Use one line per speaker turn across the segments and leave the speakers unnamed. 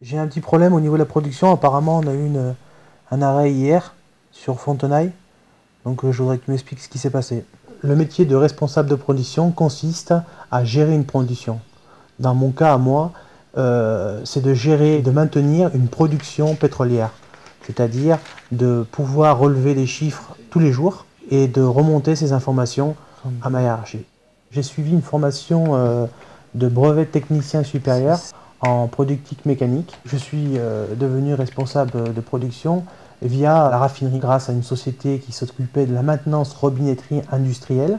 J'ai un petit problème au niveau de la production. Apparemment, on a eu un arrêt hier sur Fontenailles. Donc, je voudrais que tu m'expliques ce qui s'est passé. Le métier de responsable de production consiste à gérer une production. Dans mon cas, à moi, c'est de gérer et de maintenir une production pétrolière. C'est-à-dire de pouvoir relever des chiffres tous les jours et de remonter ces informations à ma hiérarchie. J'ai suivi une formation de brevet technicien supérieur en productique mécanique. Je suis devenu responsable de production via la raffinerie grâce à une société qui s'occupait de la maintenance robinetterie industrielle.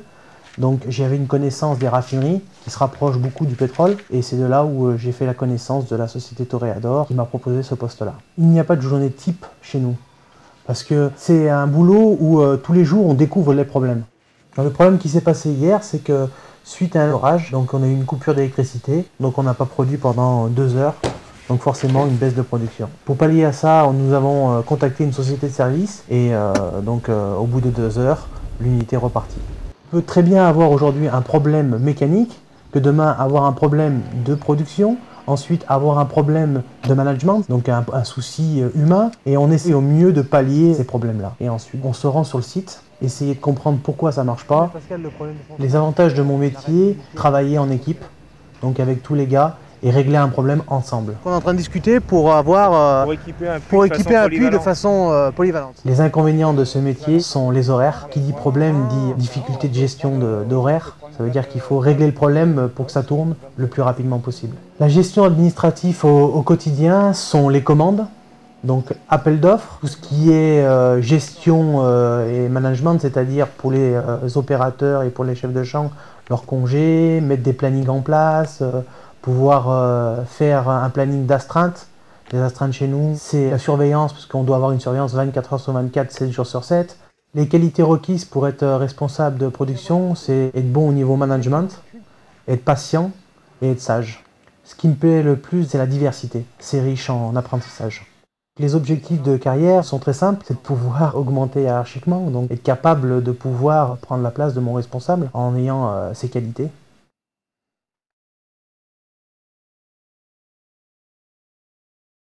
Donc j'avais une connaissance des raffineries qui se rapproche beaucoup du pétrole et c'est de là où j'ai fait la connaissance de la société Toréador qui m'a proposé ce poste-là. Il n'y a pas de journée type chez nous parce que c'est un boulot où tous les jours on découvre les problèmes. Alors, le problème qui s'est passé hier, c'est que suite à un orage, donc on a eu une coupure d'électricité, donc on n'a pas produit pendant 2 heures, donc forcément une baisse de production. Pour pallier à ça, nous avons contacté une société de service et au bout de 2 heures, l'unité est repartie. On peut très bien avoir aujourd'hui un problème mécanique, que demain avoir un problème de production, ensuite avoir un problème de management, donc un souci humain, et on essaie au mieux de pallier ces problèmes-là. Et ensuite, on se rend sur le site, essayer de comprendre pourquoi ça ne marche pas. Les avantages de mon métier, travailler en équipe, donc avec tous les gars, et régler un problème ensemble. On est en train de discuter pour équiper un puits de façon polyvalente. Les inconvénients de ce métier sont les horaires. Qui dit problème dit difficulté de gestion d'horaires. Ça veut dire qu'il faut régler le problème pour que ça tourne le plus rapidement possible. La gestion administrative au quotidien sont les commandes, donc appel d'offres, tout ce qui est gestion et management, c'est-à-dire pour les opérateurs et pour les chefs de champ, leurs congés, mettre des plannings en place, pouvoir faire un planning d'astreinte. Les astreintes chez nous, c'est la surveillance, parce qu'on doit avoir une surveillance 24 heures sur 24, 7 jours sur 7. Les qualités requises pour être responsable de production, c'est être bon au niveau management, être patient et être sage. Ce qui me plaît le plus, c'est la diversité. C'est riche en apprentissage. Les objectifs de carrière sont très simples, c'est de pouvoir augmenter hiérarchiquement, donc être capable de pouvoir prendre la place de mon responsable en ayant ces qualités.